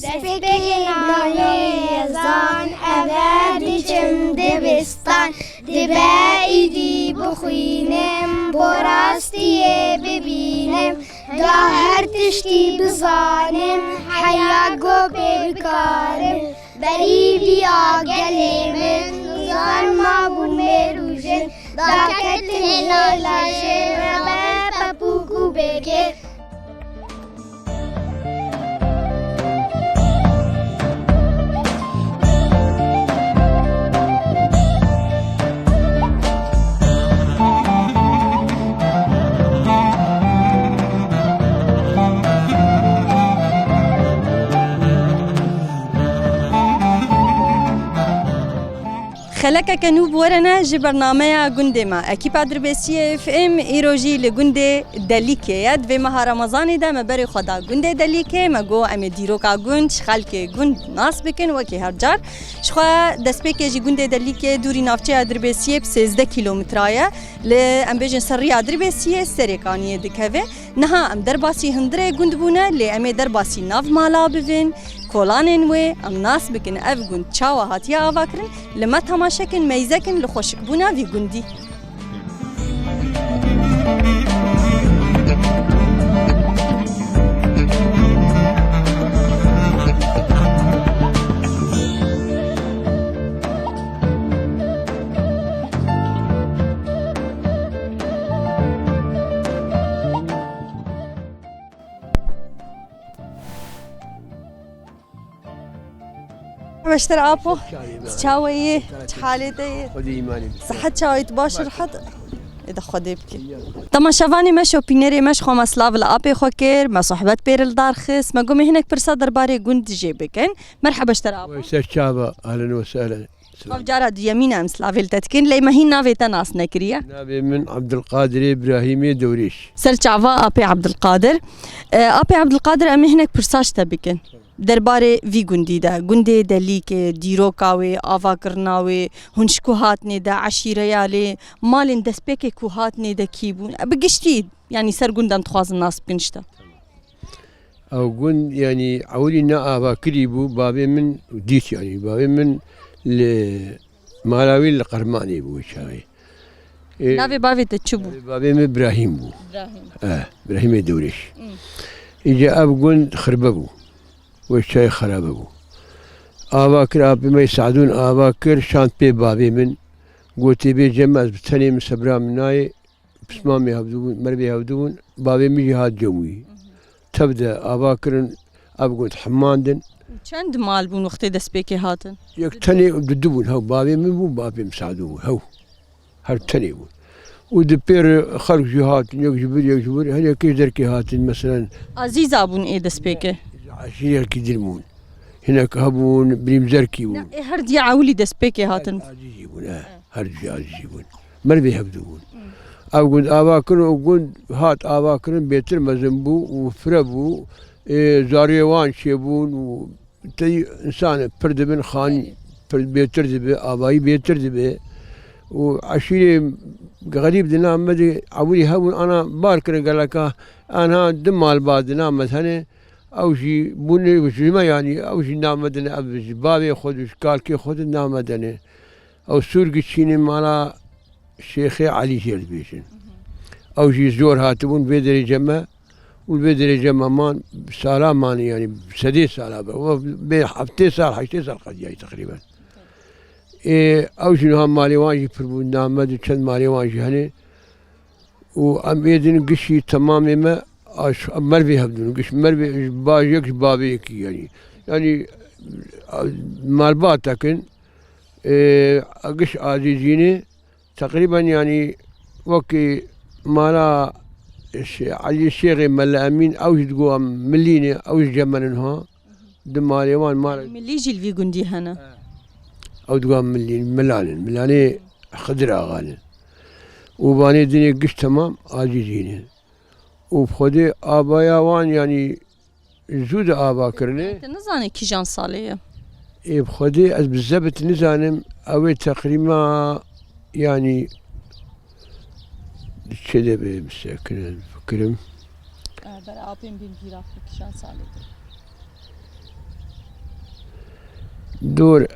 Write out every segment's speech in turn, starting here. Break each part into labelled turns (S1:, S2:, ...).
S1: دەستپێکی ناوێزان ئەوە دیچم دبستان دبە ئیدی بخوینم بۆ ڕاستیێ ببینم دا هەر تشتی بزانم حەیا گۆ پێ بکارم بەریبی ئاگەلێ من زانما بوو مێروژن داکەتن لەژێرە بە پەپوک و بێگێ
S2: خلکه نوب ورنه جی برنامه گنده ما اکیپا دربسیه اف ام ایروژی لگنده دلیکه ید و ماه رمضانی ده مبری خدا گنده دلیکه مگو ام دیروکا گند خلک گند ناس بکن وکی هر جار شخوا دسپیکه جی گنده دلیکه دوری نافچه دربسیه 13 کیلومترایه ل ام بیجن سری دربسیه سرکانیه دکوه نها ام درباسی هندره گند بونه ل ام درباسی ناف مالا ببین کولانن و ام ناس بکن اف گند چاوا هاتیا آوا کرن لما تماشاکن میزکن لخوشک بونا وی گندی بشتر آبو تشاوي حالتي صحت شاوي تباشر حد إذا خدي بكي طما شافاني مشو بينيري مش خو مسلاف الأبي خوكير ما صحبت بير الدارخس ما قومي هناك برصا درباري قند جيبكن مرحبا اشتر أبو
S3: شابة أهلا وسهلا
S2: خاف جارد يمينا مسلافيل تتكين لي ما هي نافي تناس نكريا
S3: نافي من عبد القادر إبراهيمي دوريش
S2: سر شعفا أبي عبد القادر أبي عبد القادر أمي هناك برصاش تبكن درباره وی گندی ده گنده دلی که دیروکاوی آوا کرناوی هنشکو هات نیده عشیره یالی مالین دسپیک کو هات نیده کی بون بگشتید یعنی سر گندم تخواز الناس بکنشته
S3: او گند یعنی عولی نا آوا کریبو بابی من دیش یعنی بابی من مالاوی لقرمانی بو شاوی
S2: ناوی بابی تچبو
S3: بابی من ابراهیم بو ابراهیم دورش ایجا اب گند خربه بو والشاي خراب ابو آواكر ابي ما يساعدون آواكر شانت بي بابي من قلت بي جمع بتاني من سبرا مناي بسمام يهبدون مربي يهبدون بابي من جهاد جوي تبدا آواكر ابقوا حماندن
S2: چند مال بون وقت دسبيكي هاتن
S3: يكتني بدبون هو بابي من بو بابي مساعدون هو هر تاني بون ودبير خلق جهات يجبر هل كيف دركي هاتن مثلا
S2: عزيز ابون ايه دسبيكي
S3: عشيرة كدرمون هناك هبون بريمزركي بون
S2: هردي عولي دسبيكي هاتن
S3: يجيبون هردي يجيبون مربي يهبدون أقول آواكر وقول هات آواكر بيتر مزنبو وفربو زاريوان شيبون وتي إنسان فرد بن خان بيتر دبي آباي بيتر دبي وعشيرة غريب دنا مدي عولي هبون أنا باركر قال لك أنا دمال بعد نام مثلا او شي بني وشي يعني او شي نامدني ابز بابي خود كالكي خود نامدني او سورق شيني مالا شيخي علي جلبيشن او شي زور هاتبون بيدري جمع والبيدري جمع مان سالا ماني يعني سدي سالا بين حفتي سال حشتي سال قد جاي تقريبا او شنو هم مالي وانجي فربون نامد كان مالي وانجي هني وام يدن قشي تمامي ما مربي هبدون قش مربي باجيك بابيك يعني مالبات لكن قش عزيزيني تقريبا يعني وكي مالا علي الشيخ ملا امين اوش تقوى مليني اوش جمنها دمالي وان مالا
S2: ملي يجي الفي قندي هنا
S3: او تقوى ملاني خضرا غالي وباني دني قش تمام عزيزيني وبخدي آبايا وان يعني زود آبا كرني
S2: انت نزاني كي جان صالية
S3: إيه بخدي از بالزبط نزانم اوي تقريبا يعني كذا بمسكن فكرم
S2: برا آبين بين بيرافك كي جان صالية
S3: دور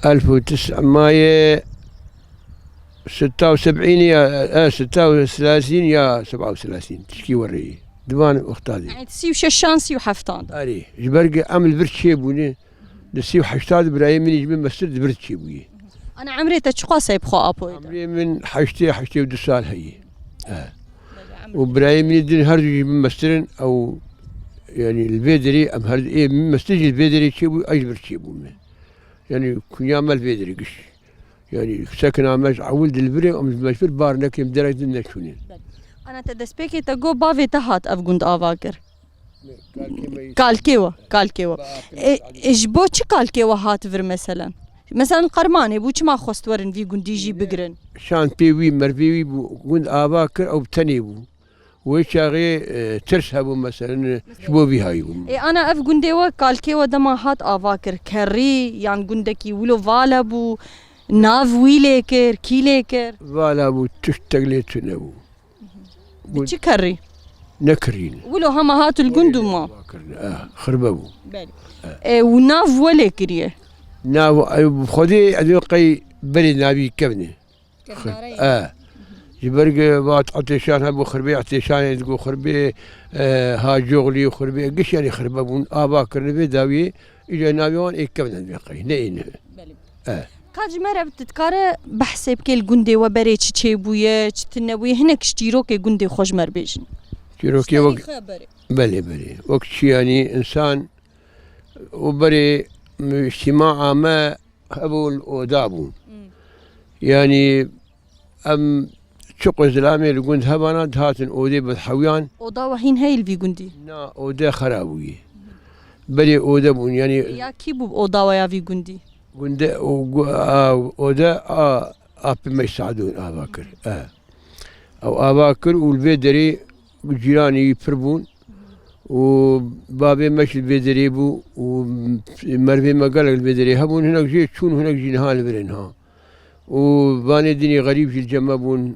S3: 1976 يا 36 يا 37 تشكي وري ديوان اختادي
S2: يعني تسيو شانسي وحفتان
S3: اري جبرق عمل برد شيبوني نسيو حشتاد برايم من يجمن مسجد برد شيبوي
S2: انا عمري تشقى سيب خو ابو
S3: عمري من حشتي ودو سال هي وبرايم من يدين هرج يجمن مسجد او يعني البيدري ام هرج ايه من مسجد البيدري شيبو اجبر شيبو يعني كن يعمل البيدري قش يعني ساكن عماش عولد البري ام مشفر بارنا كيم درجه النشونين
S2: انا تدسبيكي تقو بافي تهات افغوند افاكر كالكيوا اجبو تش كالكيوا هات فر مثلا القرماني بو ما خوستورن في جنديجي بقرن
S3: شان بيوي مربيوي بو جند افاكر او بتنيبو ويشاغي ترسهبو مثلا شبو بيهايبو
S2: انا افغونديوا كالكيوا دما هات افاكر كري يعني جندكي ولو فالابو ناف ويليكر كيليكر
S3: فالابو تشتغلي تنبو
S2: بتشي كري
S3: نكرين
S2: ولو هما هاتوا الجندو ما
S3: خرببو
S2: وناف ولا كريه
S3: ناف خدي ادوقي بلي نابي كبني جبرق بات عطيشان هبو خربي عطيشان تقول خربي ها جوغلي وخربي قش يعني خرببون اباكر نبي داوي اجا نابيون اي كبني بقي نين
S2: كاج مرة بتتكارى بحسب كل جندي وبري تشي بويا تنوي هناك شتيروكي جندي خوش مربيجن
S3: شتيروكي بلي وقت شي يعني انسان وبري اجتماع ما ابو الودابو يعني ام شق زلامي الجند هبانا هاتن اودي بالحويان
S2: اودا وحين هاي الفي جندي
S3: نا اودا خرابوي بلي اودابون يعني
S2: يا كيبو اودا ويا في جندي
S3: جند اودا اب ما يساعدون اباكر او اباكر والبيدري جيراني يفربون وبابي مش البيدري بو ومربي ما قال البيدري هبون هناك جي تشون هناك جي نهال برنها وباني ديني غريب في الجمابون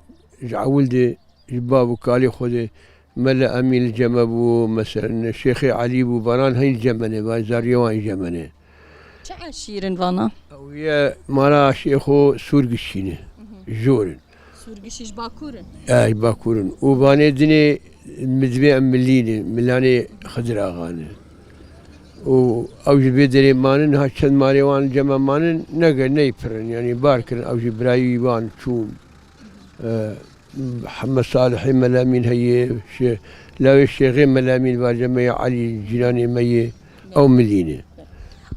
S3: ولدي جبابو كالي خذي ملا امين الجمابو مثلا الشيخ علي بو بانان هاي الجمنه بازاريوان جمنه
S2: شعر شيرن فانا
S3: ويا مالا شيخو سورقشينه جورن
S2: سورقشيش باكورن
S3: باكورن وباني ديني مدبي مليني ملاني خضرا غاني او جبيدري مانن هاشن ماريوان جما مانن نقر نيفرن يعني باركن او جبرايي وان شوم محمد صالح ملامين هي لا الشيخ ملامين باجمع علي الجيلاني مي او ملينه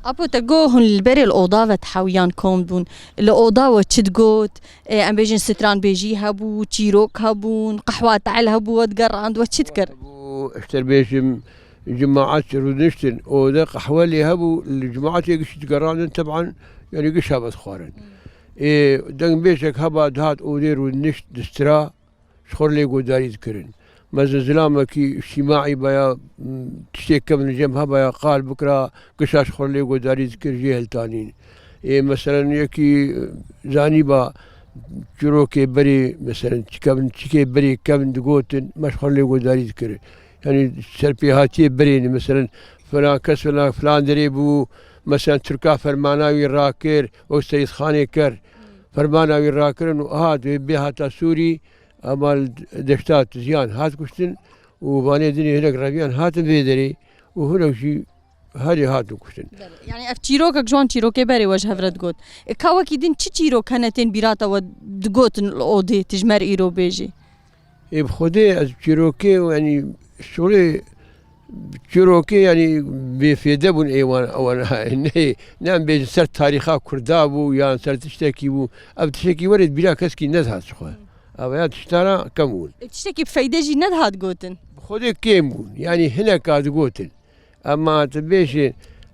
S2: ابو تقوهن البري الاوضه وتحويان كومبون الاوضه وتشدقوت ام بيجن ستران بيجي هبو تشيروك هبون قحوه تعال هبو وتقر عند وتشتكر
S3: اشتر بيجم جماعات رودنشتن اوضه قحوه اللي هبو الجماعات يقش تقران طبعا يعني قش هبت خوارن دنگ بيشك هبا دهات اودير ونشت دسترا شخور لي قداري ذكرن مازن زلامة كي اجتماعي بيا تشتيك من الجمهة بيا قال بكرة قشاش خور لي قداري ذكر جيهل تانين مثلا يكي زانيبا جروكي بري مثلا تشكي بري كابن دقوتن مش خور لي قداري ذكر يعني سربي هاتي بريني مثلا فلان كس فلان دريبو مثلا تركا فرماناوي راكر او سيد خاني كر فرماناوي راكر هاد بها تا سوري امال دشتات زيان هات كشتن وباني دني هناك ربيان هات بيدري وهناك شي هاري هاتو كشتن
S2: يعني اف تشيروكك جوان تشيروكي بري وجه فرد قوت كاوكي دين تشيرو كانتين بيراتا ودقوت الاودي تجمر ايرو بيجي
S3: بخدي از تشيروكي يعني شغلي تشيروكي يعني بفيدبون ايوان او نعم بيج سر تاريخا كردابو يعني سر تشتكي بو اب تشتكي ورد بلا كسكي نزهت شخوه او تشترى كمون
S2: تشتكي بفايدة جي ندهات قوتن
S3: خودي كيمون يعني هناك هاد قوتن اما تبيش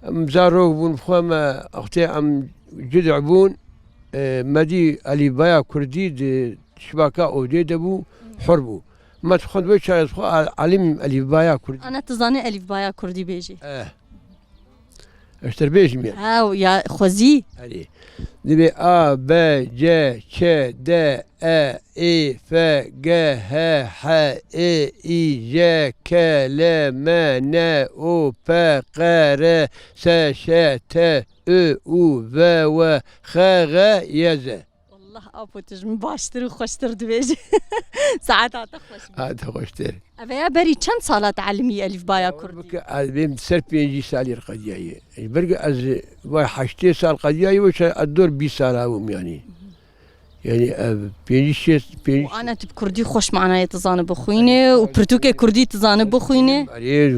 S3: مزاروك بون بخوما اختي ام جدعبون مدي علي بايا كردي شباكا اودي دبو حربو ما تخد بيش علم الف بايا كردي
S2: انا تظني الف بايا كردي بيجي
S3: اشتر بيش ميان
S2: هاو يا خوزي
S3: عليه دبي ا ب ج ش د ا اي ف ج ه ح اي اي ج ك ل م ن او ب ق ر س ش ت او او و و خ غ ي ز
S2: والله ابو تجم باشتر وخوشتر دبيجي ساعات خوش
S3: هذا خوشتر
S2: افيا بري كم صالة تعلمي الف بايا كردي
S3: بك بيم سر بينجي سالي القضيه برق از واي حشتي سال قضيه وش الدور 20 سال هم يعني بينجي شيء بينجي
S2: وانا تب كردي خوش معنا يتزان بخوينه وبرتوكي كردي تزان بخوينه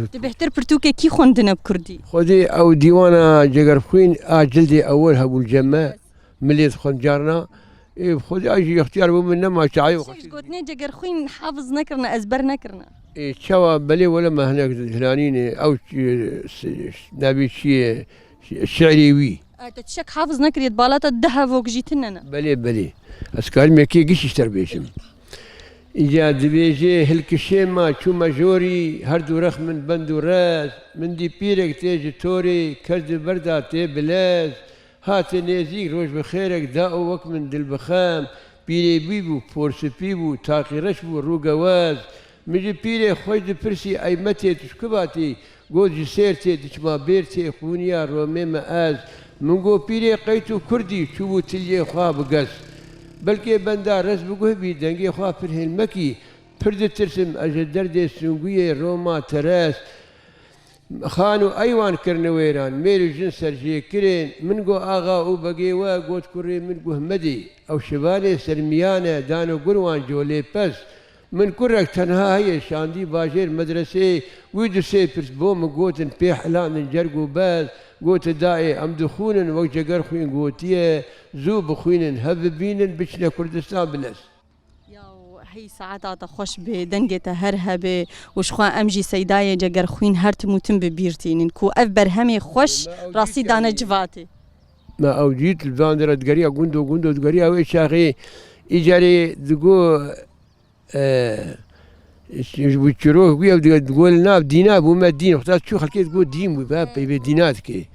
S2: تبهتر برتوكي كي خوندنا بكردي
S3: خذي او ديوانا جقر خوين جلدي اولها ابو الجماع مليت خنجارنا خذي اجي اختيار من ما شاي
S2: قلتني جقر خوين حافظ نكرنا ازبر نكرنا
S3: شوا بلي ولا ما هناك فلانين او نبي شيء شعري وي
S2: تتشك حافظ نكري بالات الذهب وك جيتنا
S3: بلي اسكار ميكي قش اشتر بيشم اجا دبيجي هلكشيما شو ماجوري هردو رخ من بندو راس من دي بيرك تيجي توري كرد بردا تي بلاز هات نيزيك روش بخيرك داو وك من دل بخام بيري بيبو فورس بيبو تاقي رشبو رو جواز مجي بيري خوش دي برسي اي متي تشكباتي قوجي سيرتي تشما بيرتي خونيا رومي مآز منقو بيري قيتو كردي شوبو تلي خواب قس بلكي بندا رس بقوه بي دنگي خواه فرهن المكي فرد ترسم اجل درد سنقوية روما تراس خانو ايوان كرنويران ميرو جن سرجي كرين منقو اغا او بقيوا قوت كوري منقو همدي او شبالي سرميانة دانو قروان جولي بس من كرك تنها هي شاندي باجير مدرسة ويدو سي برس بوم قوتن بيح لان جرقو باز قوت دائي ام دخونا وجقر خوين قوتيه زو بخوين هببين بشنا كردستان بلس
S2: هي ساعات خوش بدنجة هرهبة وشخوا أمجي سيدايا جقر خوين هرت موتن ببيرتين إنكو أفبر همي خوش راسي دانا جفاتي
S3: ما أوجيت الباندرة تقريها قندو تقريها ويش أخي إجاري تقو وتشروه ويا تقول ناب ديناب وما دين اختار شو خلكي تقول دين وباب دينات كي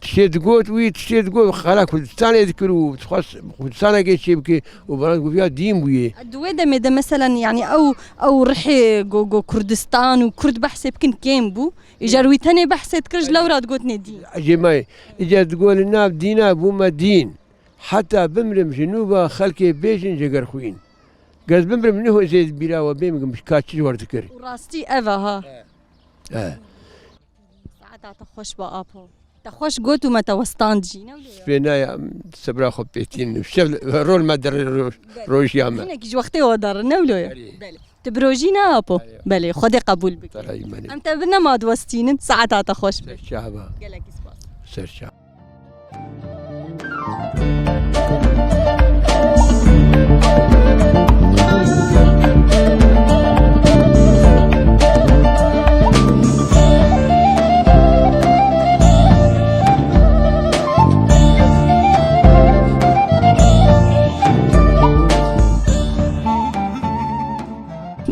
S3: تشيد قوت وي تشيد قوت خلاص كردستان يذكروا تخص كردستان كي شيبكي وبرد فيها دين وي
S2: الدويدة ميدا مثلا يعني او رحي جو كردستان وكرد بحسب كن كيم بو اجاروي تاني بحسب كرج لورا تقولني دين
S3: جماعي اجا تقول الناب ديناب وما دين حتى بمرم جنوبا خلكي بيجن جقر خوين قاز بمرم منه زيد بلا وبيم مش كاتشي وردكر
S2: وراستي افا ها ساعات تخش بابو تخش قوتو متى وسطان جينا
S3: سبينا سبرا خبيتين شغل رول ما در روش ياما
S2: هناك جي وقتي ودار نولو تبروجينا ابو بلي خدي قبول بك انت بنا ما دوستين ساعات تخش
S3: الشعب
S2: قالك اسباس
S3: سرشا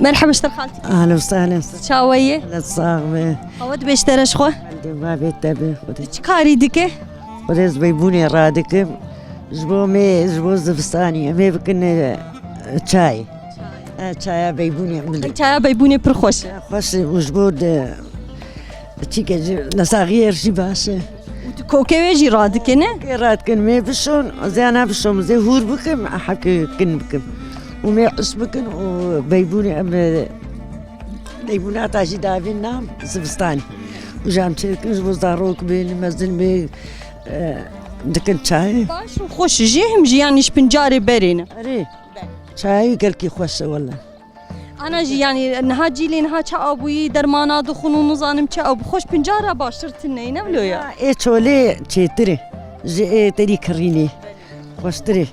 S2: مرحبا اشتر خالتي
S4: اهلا وسهلا
S2: شاوية
S4: لا تصاغبه
S2: هود بيشترى شخوة
S4: عندي ما بيتبه
S2: شكاري ديكي
S4: ورز بيبوني رادك جبو زفستاني مي بكن شاي شاي بيبوني عملي
S2: شاي بيبوني برخوش
S4: خوش وجبود تيجي نساغير جباش
S2: كوكي ويجي رادك نه
S4: رادك مي بشون زي انا بشون زي هور بكم احكي كن بكم ومي عصبكن وبيبوني بيبونات عشي دافين نام زفستاني وجام تشيكن وزاروك بين مزن بي دكن شاي
S2: باش وخوش جيهم جي يعني شبنجاري برينا
S4: اري شاي قالكي خوش والله
S2: انا جي يعني انها جي لي انها تشا ابوي درمانا دخون ونظام تشا ابو خوش بنجاره باشرتني نبلو يا
S4: اي تشولي تشيتري جي تري كريني خوش تري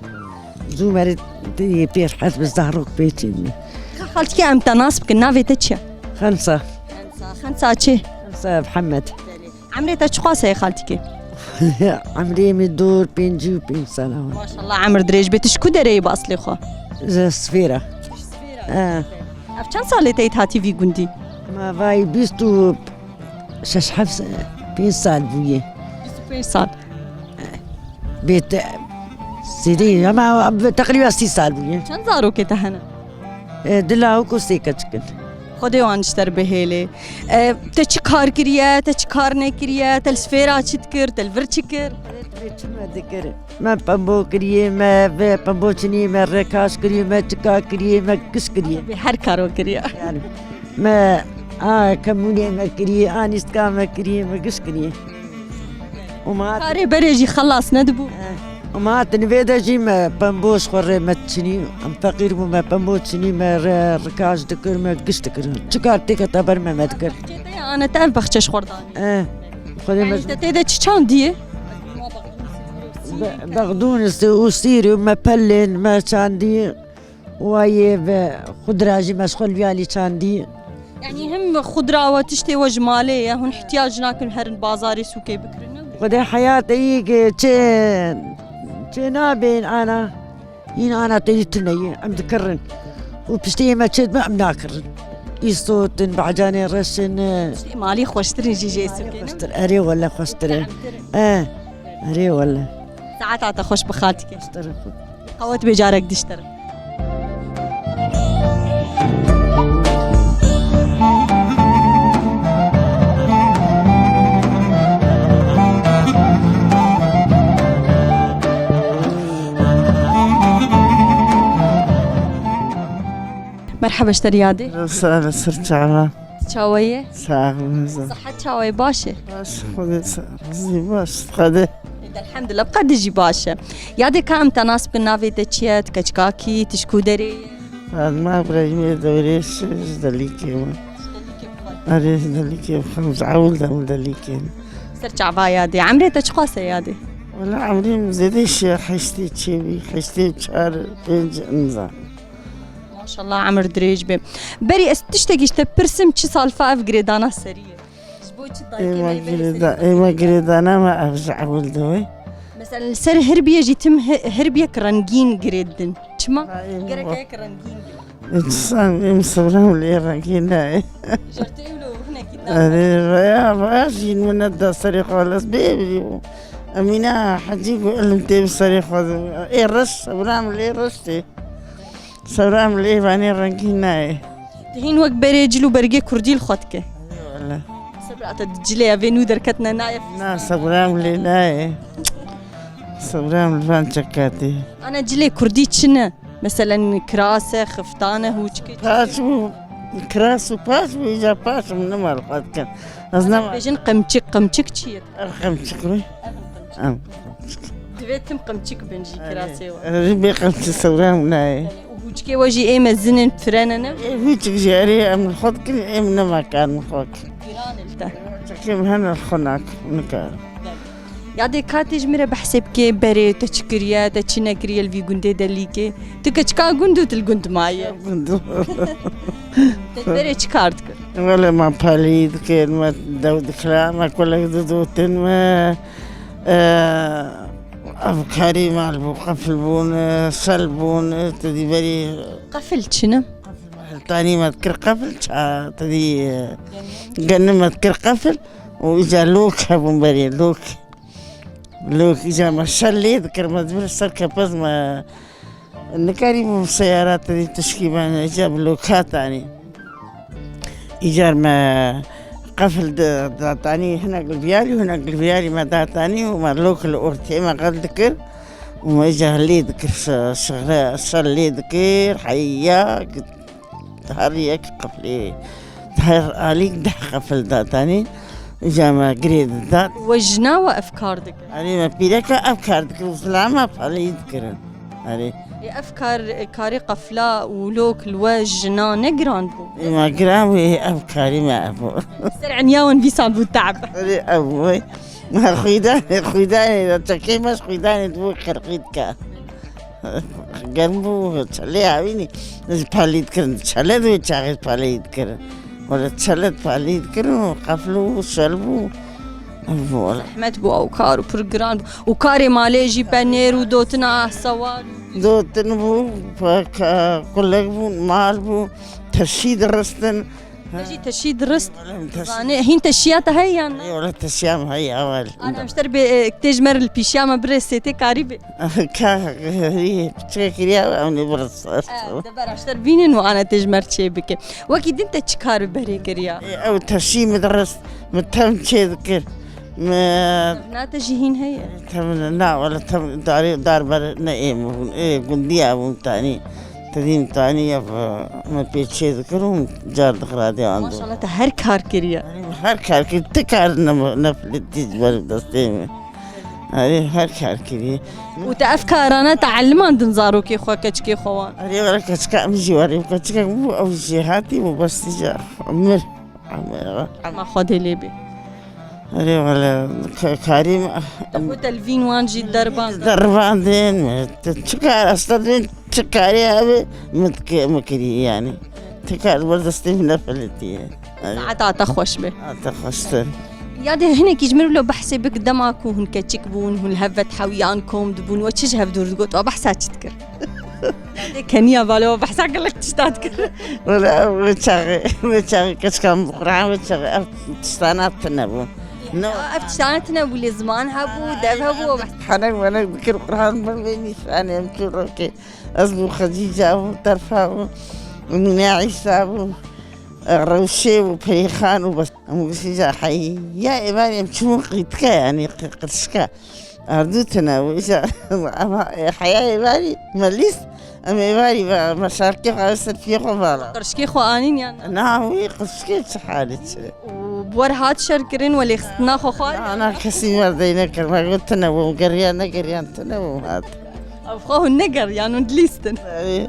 S4: زو مرد تي بير حسب الزهروك بيتي
S2: خالتك ام تناسبك نافي تشا
S4: خمسة
S2: تشي
S4: 5 محمد
S2: عمري تشخاصه يا خالتك
S4: عمري مدور بينجي وبين سنة
S2: ما شاء الله عمر دريج بتشكو دري باصلي خو
S4: السفيرة
S2: أفشان صار لتيت هاتي في جندي
S4: ما باي بيستو شش حفص 20 سال بويه
S2: 20 سال.
S4: بيت سيدي ما تقريبا 6 سال بويا
S2: چند زارو که تهنه؟
S4: دلاو کو سيكتكن
S2: خودی وانشتر بهیله. تا چی کار کریه؟ تا چی کار نکریه؟ تا السفیرا چیت کرد؟ تا الور چی کرد؟
S4: ما بامبو كريه ما بامبو چني ما ركاش كريه ما چكا كريه ما كش كريه
S2: به هر کارو کریه.
S4: يعني ما كموني ما كريه انيسكا ما كريه ما كش كريه وما
S2: کاری بریجی خلاص ندبو.
S4: وما تنفيدا جي ما بامبوش خور ما تشني ام فقير ما بامبو چني ما ركاش دكر ما كش دكر چكا تك تبر ما دكر
S2: انا تعرف بخشش خوردانی.
S4: خودي
S2: يعني تتیده چی چاندیه؟
S4: بغدونس وسيري وما بلن ما شاندي وهي خضراجي مشغول بيالي شاندي
S2: يعني هم خضرة وتشتي وجمالية هون احتياجنا كل هرن بازاري سوكي بكرنا.
S4: خدي حياتي نابين انا انا تيتني ام ذكرن وبشتي ما تشد ما ام ناكرن يصوت بعجاني رشن
S2: مالي خوشترين جي سوكي.
S4: خشتر اري ولا خشتر اري ولا
S2: ساعات عتا خوش بخالتك
S4: خشتر
S2: قوات بجارك دشتر. مرحبا اشتريادي.
S5: صرت على
S2: شاوية
S5: ساعة
S2: صحة شاوية باشا.
S5: باش خذي زي باش خذي
S2: الحمد لله بقى دجي باشا. يادي كام تناس بالنافي تشيت كشكاكي تشكو دري.
S5: ما أبغى يمي دوريش دليكي أريش دليكي خمس عول دليكي.
S2: سرت عبا يادي عمري تشخاصة يادي.
S5: ولا عمري مزيدش حشتي تشيبي حشتي بشهر بينج انزا.
S2: ما شاء الله عمر دريج بي. بري استشتكي برسم تشي سالفة في جريدانا سرية.
S5: ما قريدانا ما أفزع ولدوي.
S2: مثلا السر هربية جيتم هربية كرنجين جريدن. شما؟ قرك هيك رنجين.
S5: إنسان مصورهم لي رنجين.
S2: جرتي له هنا كده.
S5: يا راشين من الدستري خالص بيبي. أمينة حجيب علمتي بالصريخ إيه رش برامل إيه رشتي. سبرام ليه باني رنجينا.
S2: تهين وقت بريجلو برجع كردي الخطكة.
S5: والله.
S2: سبرات الجلية فينو دركتنا نايف.
S5: نا سبرام لي ناي. سبرام الفان شكاتي.
S2: أنا جلي كردي شنو؟ مثلا كراسة خفتانة وشكي.
S5: باشو كراسو باشو يجا باشو من ما الخط كان. أصلا.
S2: بيجن قمتشك تشير.
S5: قمتشك روي.
S2: دبيتم قمتشك بنجي كراسة.
S5: ربي قمتش سبرام ناي.
S2: وجكي وجي إيه مزنن فرننا.
S5: وجك جاري أم الخط كل إيه من ما كان الخط.
S2: جيران التا.
S5: كم هنا الخناق نكار.
S2: يادي كاتج مرة بحسب كي بري تشكريا تشنكريا الفي جندي دليكي تكشكا جندو تلجند معي. تبري تشكارتك.
S5: ولا ما باليد كلمة داود كلام كل جدودين ما أفكاري مع قفلبون سلبون تدي بري.
S2: قفلت شنو؟
S5: تاني ما تذكر قفل تدي قلنا ما تذكر قفل وإجا لوك هبون بري لوك إجا ما شلي ذكر ما تبر السركة بس ما نكاري بالسيارات تدي تشكيبان إجا بلوكات تاني إجا ما قفل تاني هنا قلبيالي وهنا قلبيالي ما دا تاني وما لوك الأورتي ما قد ذكر وما إجا لي ذكر شغلة شلي ذكر حيا هريك قفلي تهر عليك ده قفل دا تاني جامع قريد ذات
S2: وجنا وأفكار ذكر.
S5: علي ما بيلك أفكار ذكر وسلامة فعلي ذكرن علي.
S2: أفكار كاري قفلة ولوك الوجنا نجران بو.
S5: ما قرامي أفكاري ما أبو.
S2: سرع نياون بيسان بو تعب.
S5: علي أبوي ما خيداني تكيمش خيداني تبو خرقيتك. جنبو تشلي عيني بالي ذكرن تشلي ذو تشاغل بالي ذكرن ولا تشلت بالي ذكرن قفلو شلبو أبو
S2: أحمد بو أو كارو برجران وكاري ماليجي بانيرو دوتنا سوال
S5: دوتن بو كلك بو مال بو ترشيد رستن
S2: تجي تشي درست
S5: ولا تشي
S2: يعني هين تشياتها هي يعني
S5: ولا تشيام هي أول
S2: انا مشتر تجمر البيشامه بريسيتي قريبه
S5: هي بتشكريها أو برص
S2: دبر اشتر بينن وانا تجمر شي بك واكيد انت تشكار بري كريا
S5: أو تشي مدرس متهم شيء ذكر ما
S2: لا تجيهين هي
S5: تم لا ولا تم دار بر نعيم إيه قندية ومتاني تدين تاني ما بيتشي ذكرهم جار دخراتي
S2: ما
S5: عنده
S2: شاء الله هر كار كريا
S5: هر كار كنت كار نفل تجبر دستين هذه هر كار كذي
S2: وتافكارنا تعلم عند نزاروكي خو كشكي خوان
S5: هذه ولا كشكا مجي وري كشكا مو أو شيء هاتي مو بس تجار عمر
S2: ما خدي ليبي
S5: هذه ولا كريم
S2: تبو تلفين وان جي دربان
S5: دربان دين تشكار أصلا تشكاري هذا مكري يعني تكار بردستين نفلتي
S2: عتا خوش به
S5: تخشتن
S2: يادي هنا كيجمروا له بحسي بك دماكو هن كتشكبون هن هفت حويانكم دبون وتشج هفدور تقول وبحسا تذكر كنيا بالو بحسا قال لك تشتاذكر
S5: ولا وتشاغي كشكام بقرعة وتشاغي تستانات تنبو نو
S2: افتشانتنا بولي زمان هبو دب هبو
S5: حنا وانا ذكر قرآن ما بيني انا متروكي أصبو خديجة وطرفة ومنى عيسى روشي وبريخان وبس أموسيجا حي يا إيماني مشمو قيتكا يعني قرشكا أردوتنا وإيجا حياة إيماني مليس أما إيماني مشاركي خاصة في قبالة
S2: قرشكي خو آنين يعني
S5: نعم وي قرشكي شحالة
S2: وبور هات شركرين ولا خصنا خو خال
S5: أنا كسي مردينا كرما قلتنا وقريانا وهات
S2: أو خو النقر يعني ندليستن إن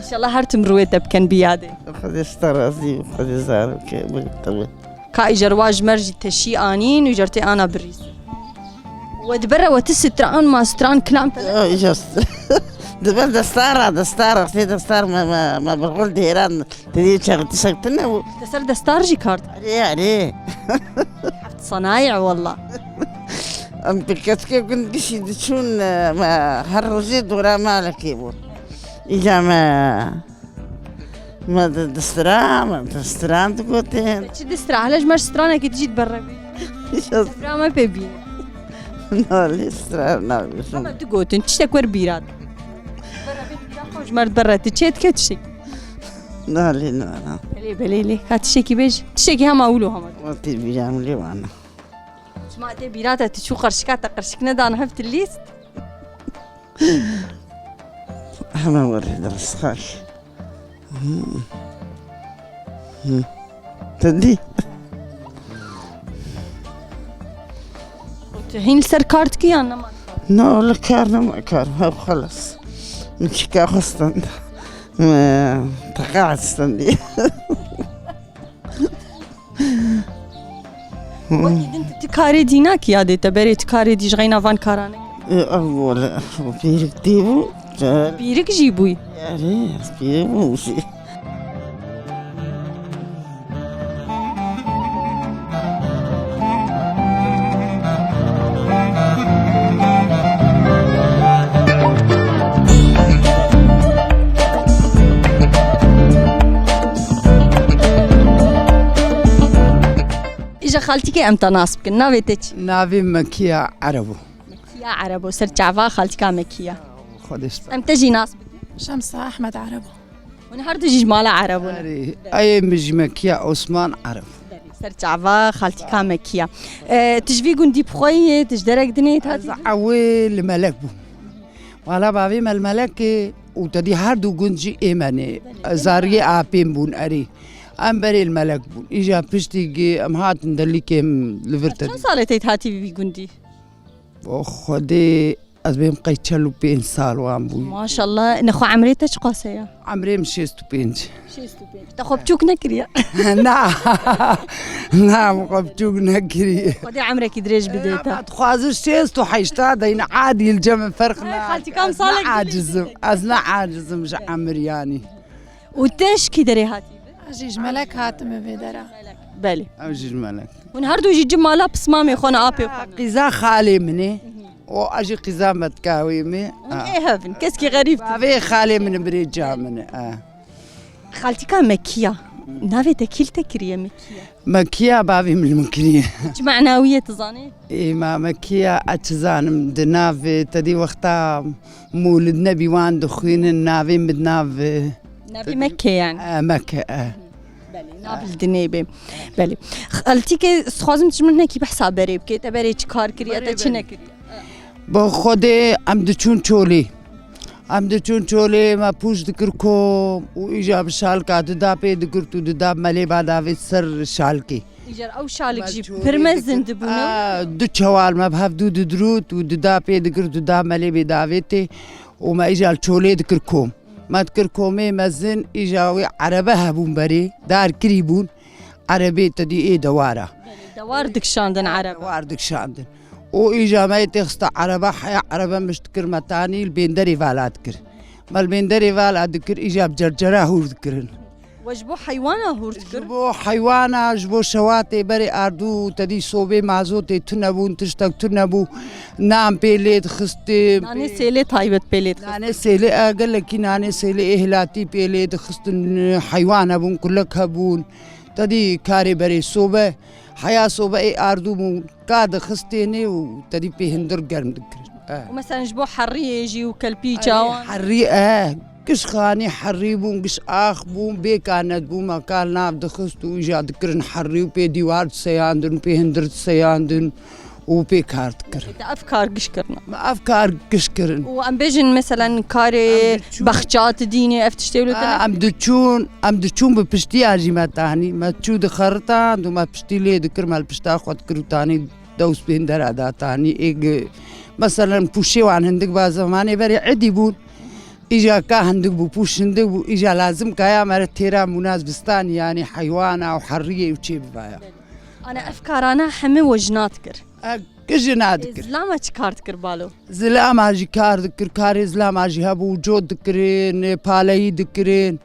S2: شاء الله هرتم رويته بكن بيادي
S5: خذ استرازي وخذ زارو كي بقطبه
S2: كاي جرواج مرجي تشي آنين وجرتي أنا بريس ودبرة وتستران ما ستران كلام
S5: جست دبر دستارة في دستار ما بقول ديران تدي شغل تشغلتنا
S2: تسر دستار جي كارت
S5: عليه
S2: صنايع والله
S5: أم بكتكي كنت قشي دشون ما هالرجي دورا مالك يبور إجا ما دستران تقولتين
S2: تشي دسترا علاش ماش ستران أكيد تجي تبرا دسترا ما بيبين
S5: نالي دستران نالي
S2: ما تقولتن تشتكور بيرات برا بيت خوش مرد برا تشيت كتشي
S5: نالي
S2: بلي كاتشيكي بيج تشيكي هم أولو هم
S5: ما تبي جاملي وانا
S2: ما تي بيراتا تشو قرشكنا دانا هفت الليست
S5: أنا وري درس خاش تدي
S2: هين السر كارت كي أنا ما
S5: نو لا كارنا ما كارنا خلص مشكا خصنا ما تقاعد استندي
S2: وأكيد أنت تكاري ديناك يا دي تبري تكاري دي جغينا فان كارانك
S5: أول بيرك ديبو
S2: بيرك جيبوي
S5: يعني بيرك موسي
S2: إجا خالتي كي أمتى ناسبك نافيتك
S6: نافي مكيا عربو
S2: يا عربو سرتعفا خالتي كامكيا
S6: خدست
S2: أمتى جي ناسبك
S7: شمسة أحمد عربو
S2: ونهارده جي جمالة عربو
S6: أي مش مكيا عثمان عرب
S2: سرتعفا خالتي كامكيا تجفي قندي بخوي تجدرك دنيت هاتي
S6: عويل ملك بو ولا بابي مال ملك وتدي هاردو قنجي إيماني زاري آبين بون أري أم بري الملك بون إجا بشتي أم هات ندليكم لفرتد
S2: شو صارت هاتي بقندي
S6: وخدي أزبيم قيتشلو بين سال وام بوي
S2: ما شاء الله نخو عمريتك قاسية
S6: عمري مشيستو بينج
S2: تخو بتوك نكريا
S6: نعم نعم قبتوك نكري
S2: ودي عمرك يدريج بديتها
S6: تخوازش شيستو حيشتا دين عادي الجمع فرقنا
S2: خالتي كم صالك
S6: عاجزم أزنا عاجزم مش عمري يعني
S2: وتاش كي دري هاتي
S7: عجيج ملك هاتم بدرا
S2: بالي
S6: أوجيج ملك
S2: ونهاردو يجي جمالا بسمامي خونا أبي
S6: قزا خالي مني وأجي قزا متكاوي مي
S2: إيه هافن كسكي غريب
S6: أبي خالي من بريد جامن
S2: خالتي كان مكية نافي تكيل تكرية مكية
S6: مكية بابي من المكرية
S2: معناوية تظاني
S6: إما مكية أتزانم دنافي تدي وقتا مولد نبي وان دخوين النافي مدنافي
S2: نافي مكة يعني
S6: مكة
S2: نافي الدنيبة بلي خالتي كي سخوازم تجمعنا كي بحساب بري بكي تبري چكار كري أتا چنة كري
S6: بخودي أمد چون چولي أمد چون چولي ما پوش دكركم وإجاب شالكا ددابي دكرتو دداب ملي بعد في سر شالكي
S2: إجار أو شالك جيب برمزن دبونا
S6: دو چوال ما بهاف دو دروت وددابي دكرتو دداب ملي بداويتي وما إجال چولي دكركم ما دكركمي مزن إجاوي عربة هبون بري دار كريبون عربي تدي إيه دوارة
S2: دوار دكشاندن عرب
S6: دوار دكشاندن وإجا ما يتخصت عربة حيا عربة مش تكر متاني البندري فالات كر ما البندري فالات ذكر إجا بجرجرة هو ذكرن
S2: وجبو حيوانة هو ذكر
S6: جبو حيوانة جبو شواتي بري أردو تدي صوبي معزوتي تنبون تشتك تنبو نام بيليت خستي
S2: ناني سيلي طيبت بيليت
S6: ناني سيلي أقل لكي ناني سيلي إهلاتي بيليت خستن حيوانة بون كلك هبون تدي كاري بري صوبة حياة صوبة إيه أردو مو كاد خستيني وتدي بيهندر قرم ذكر
S2: ومثلا جبو حرية يجي وكلبي جاوان
S6: حرية قش خاني حري بون قش آخ بون بي كانت بون ما كان ناف دخست وإجا ذكرن حري وبي ديوار سياندن بيهندر سياندن وبي كار ذكر
S2: أفكار قشكرنا
S6: ما أفكار قشكرن
S2: وأم بيجن مثلا كاري بخجات ديني أفتشتيولو
S6: أم دچون بپشتی آجی ما تانی ما چو دخرتا دو ما پشتی لی دکر مال پشتا خود کرو تانی دوس بهندر ادا تانی ایگ مثلا پوشی وان هندک با زمانی بری عدی بود إجا كا هندق بو بوش هندق بو إجا لازم كايا مرة تيرا مناسبستان يعني حيوانة وحرية وشي ببايا
S2: أنا أفكارانا حمي وجنات كر
S6: كجنات كر
S2: زلامة چكار تكر بالو
S6: زلام آجي كار دكر كاري زلام آجي هبو جود دكرين بالاي دكرين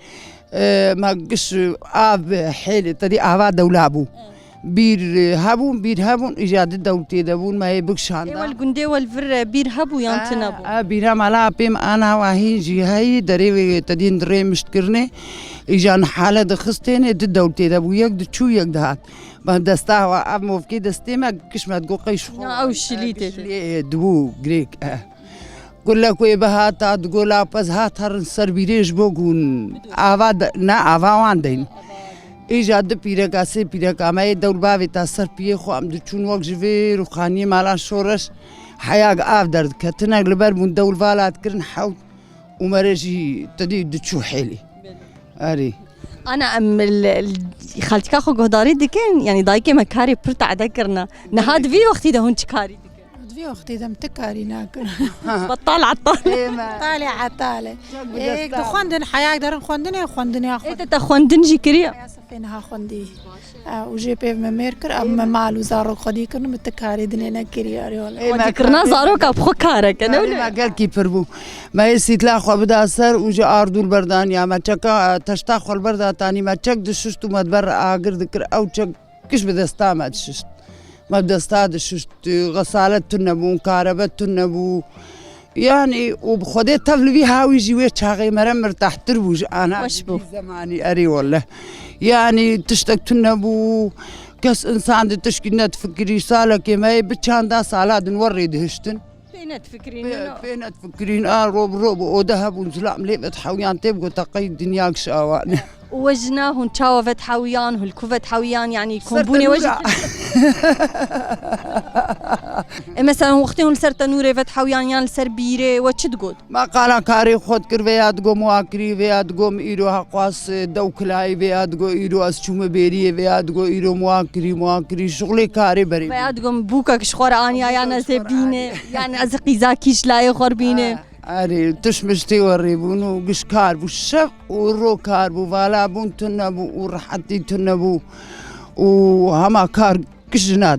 S6: ما قش آب حيلي تدي آبا دولابو بير هبون إجادة دولتي دبون ما يبكشان
S2: دا والجندي والفر بير هبو ينتنبو
S6: بير هم على بيم أنا وهي جهاي دري تدين دري مشتكرني إجان حالة دخستين ضد دولتي دبو يقد شو يقدهات ما دستاه أب موفكي دستي ما كش ما تقول قيش
S2: أو شليته
S6: دبو غريك قل لك ويبهات تقول أبز هات هرن سر بيريش بوجون آواد نا آوان دين إيجاد بيرك أسي بيرك أما يدور بابي تأثر بيه خو أم دچون وقت جوير وخاني مالا شورش حياة أفدر كتنا قلبر من دول فالات كرن حاول ومرجي تدي دچو حيلي أري
S2: أنا أم خالتك أخو قهداري دكين يعني دايكي مكاري برتع ذكرنا نهاد في وقتي ده هون كاري
S7: في وقتي دم تكاري ناكل
S2: بطال عطال
S7: طالع عطالة إيه تخوندن حياة درن خوندن
S2: إيه تخوندن جي كريا
S7: صفينها خوندي وجي بي مميركر أما مالو زارو خدي كنو متكاري دنينا كريا ريولا
S2: ذكرنا زارو كابخو كارك أنا
S6: ما قال كي بربو ما يسيت لا خو بدا أثر وجا أردو البردان يا ما تشكا تشتاخ البردا تاني ما تشك دششتو ما تبر آخر ذكر أو تشك كش بدستا ما دششت ما بدستا دششت غسالة تنبو كهرباء تنبو يعني وبخدي طفل فيها ويجي شاغي مرة مرتاح تربوج أنا
S2: وشبو
S6: زماني أري والله يعني تشتك تنبو كس إنسان تشكي تفكري سالك ما بتشان دا سالاد نوري دهشتن فين تفكرين روب وذهب ونزلام ليه بتحويان تبقوا تقي دنياك شاوان
S2: وجناهن تشاوفت حويان هالكوفت حويان يعني كومبوني وجه مثلا وقتهم لسرت نوري فت حويان يان لسر بيره وتش تقول
S6: ما قال كاري خود كرفيات قوم واكري فيات قوم إيرو هقاس دوكلاي فيات قو إيرو أسشوم بيري فيات قو إيرو مواكري شغلي كاري بري
S2: فيات قوم بوكك شخور آنيا يعني زبينه يعني أزقي زاكيش لا يخربينه
S6: أري تشمشتي وريبونو قش كاربو الشق ورو كاربو فالا بون تنبو ورحتي تنبو وهما كار قشنا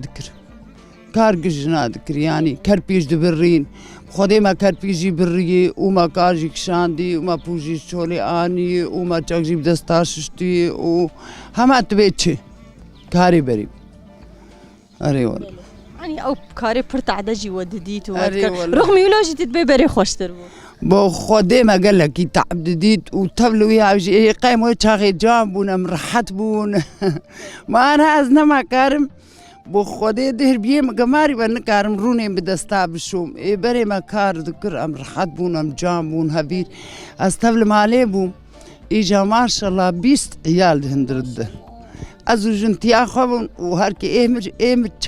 S6: ذكر يعني كربيش دبرين خودي ما كربيجي بري وما كارجي كشاندي وما بوجي شولي آني وما تاجي بدستاشتي وهما تبيتشي كاري بري أري والله
S2: يعني أو كاري برتع دجي ودديت رغم يولوجي تتبي بري خوش تربو
S6: بو خودي ما قال لك تعبديت وتبلو يا وجي قايم وجهي جامبون مرحت بون ما انا ازنا ما كارم بو خودي دهر بيم قماري بن كارم روني بدستا بشوم اي بري ما كار ذكر مرحت بون ام جامبون هبير استبل مالي بو اجا ما شاء الله 20 عيال هندرد ازو جنتيا خوبون وهركي ايمر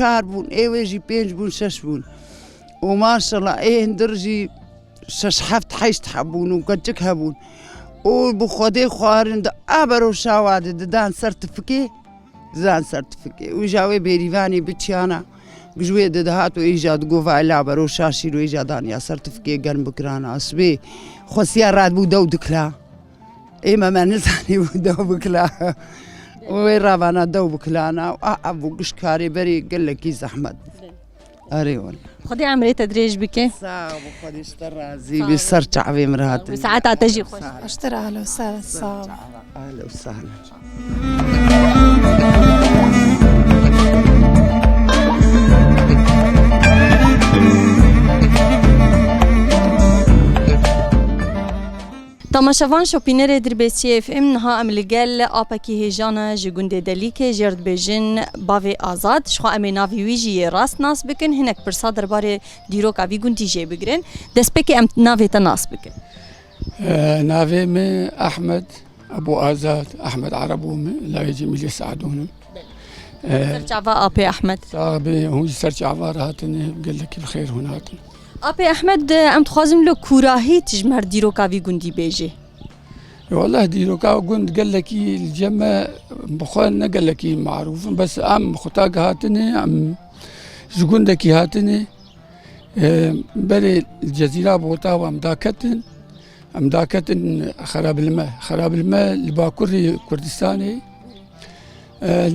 S6: 4 بون اي ويجي 5 بون 6 بون وما شاء الله ايه هندرجي شحفت حيشت حبون وقدك هبون وبخودي خوارن دا ابرو شاواد دان سرتفكي زان سرتفكي وجاوي بيريفاني بتشانا بجوي دهات وايجاد قوفا لا برو شاشي وايجادان يا سرتفكي قرن بكرانا اسبي خسيارات بو دو دكلا ايما ما نزاني بو دو بكلا ويرابانا دو بكلانا ابو قشكاري بري قال لك زحمت أريون
S2: خدي عمري تدريج بك
S6: صعب وخدي اشترازي بسر شعبي مرات
S2: وساعات تجي خوش
S7: اشتري أهلا وسهلا صعب.
S6: أهلا وسهلا.
S2: تماشاوان شوپینر دربیسی اف ام نها املگل آپکی هجانا جگونده دلیکه جرد بیجن باوی آزاد شخوا امی ناوی ویجی راست ناس بکن هنک پرسا درباره دیروک آوی گوندی جی بگرن دست پکی ام ناوی تا ناس بکن
S8: ناوي من أحمد أبو آزاد أحمد عربومي لا يجي ملي يساعدوني
S2: سرچاوا آپی احمد
S8: صاحبي هو سرچ عبار هاتني قال لك الخير هنا هاتني
S2: آپی احمد ام تخوازم لو کوراهی تجمهر دیروک آوی گوندی بیجی
S8: والله ديروكا قلت قال لك الجمع بخوان قال لك معروف بس أم خطاق هاتني أم جوندك هاتني بري الجزيرة بوطا أم داكتن خراب الماء الباكوري كردستاني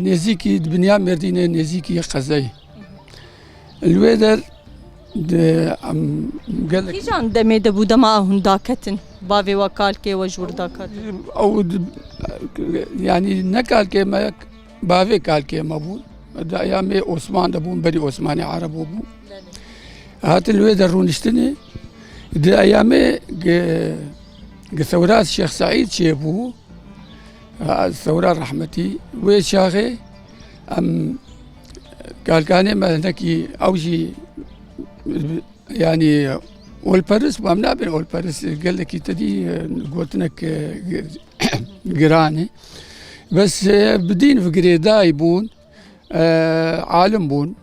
S8: نزيكي بنيام مردينة نزيكي قزي الويدر أم قال لك
S2: كيجان دمي دبو دما هنداكتن باوي وكالكي وجور داكتن
S8: أو يعني نكال كيما باوي كال كيما بون أيامي عثمان دبون بري عثماني عرب بون هات الويدر رونشتني دي أيامي ثورات الشيخ سعيد شيبو ثورات رحمتي وشاغي أم قال كان ما هناكي أوجي يعني والباريس ما منابر والباريس قال لك تدي قلت لك قراني بس بدين في قريدا يبون عالم بون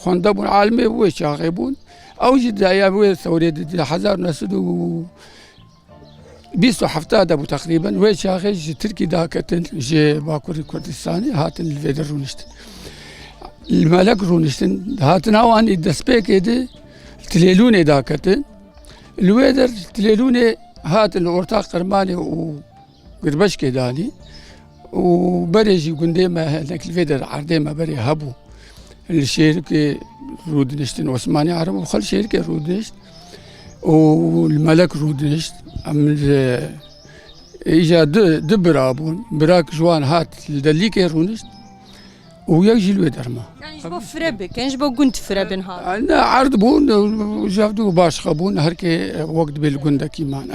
S8: خندبون عالمي وشاغي بون أوجد أيام ثورة حزار نسدو بيستو حفتاد أبو تقريبا وشاغي تركي داكتن جي باكوري كردستاني هاتن الفيدر رونشتن الملك رونشتن هاتن اواني دسبيك ايدي تليلوني داكتن الويدر تليلوني هاتن الورتاق قرماني وقربش كيداني وبريجي قنديما هناك الفيدر عرديما بري هبو الشركة رودنشتن عثماني عرب وخل شركة رودنشت والملك رودنشت إجا دبرابون براك جوان هات الدليكي رونشت ويجي الويدر ما
S2: يعني شبو فربك يعني شبو قنت فربن هذا
S8: أنا عرض بون وجافدو باش خبون هركي وقت بالقندا كيمان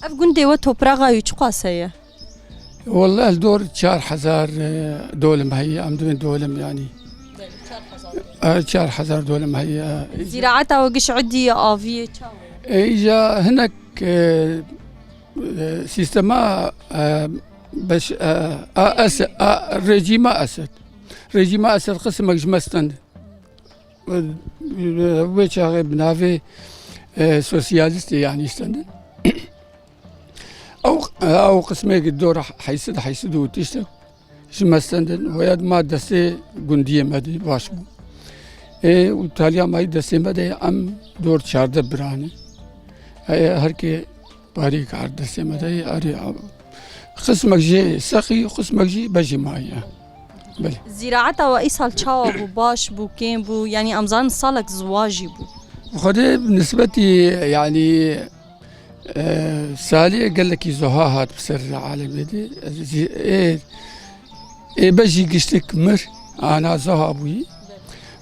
S2: اف قندي وتو براغا يتقاسية
S8: والله الدور 4000 دولم هي أم دولم يعني 4000 دولم هي
S2: زراعتها وقش عدي آفية
S8: إجا هناك سيستما باش ريجيم أسد قسم جمستند ويشاغي بنافي سوسياليستي يعني يستند أو قسمي الدور حيسدو وتشتك جمستند وياد ما دستي قندية مدي باشبو وتاليا ما دستي مدي أم دور 14 براني هركي باريك عرض دستي مدي أري قسمك جي سقي وقسمك جي بجي معي بله
S2: زراعتها وإيصال تشاو بو باش بو كين بو يعني أمزان صالك زواجي بو
S8: وخدي بالنسبة يعني سالي قال لك زهاهات بسر العالم دي بجي قشتك مر أنا زها أبوي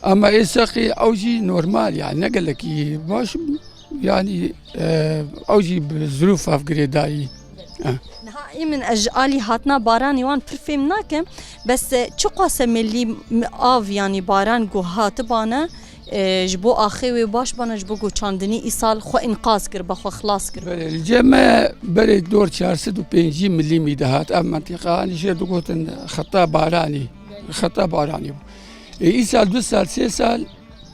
S8: أما سقي أوجي نورمال يعني قال لك باش يعني اوجي بظروف افقري داي
S2: نهائي من اجالي هاتنا باراني وان برفيم ناكم بس شو قاسم اللي آف يعني باران جو هاتبانا جبو آخوي باش بانا جبو جو چاندني إيصال خو إنقاذ كر بخو خلاص كر
S8: الجمع بري دور 450 ملم دهات أم منطقة أنا شيء قلت خطا باراني إيصال 2 سال 3 سال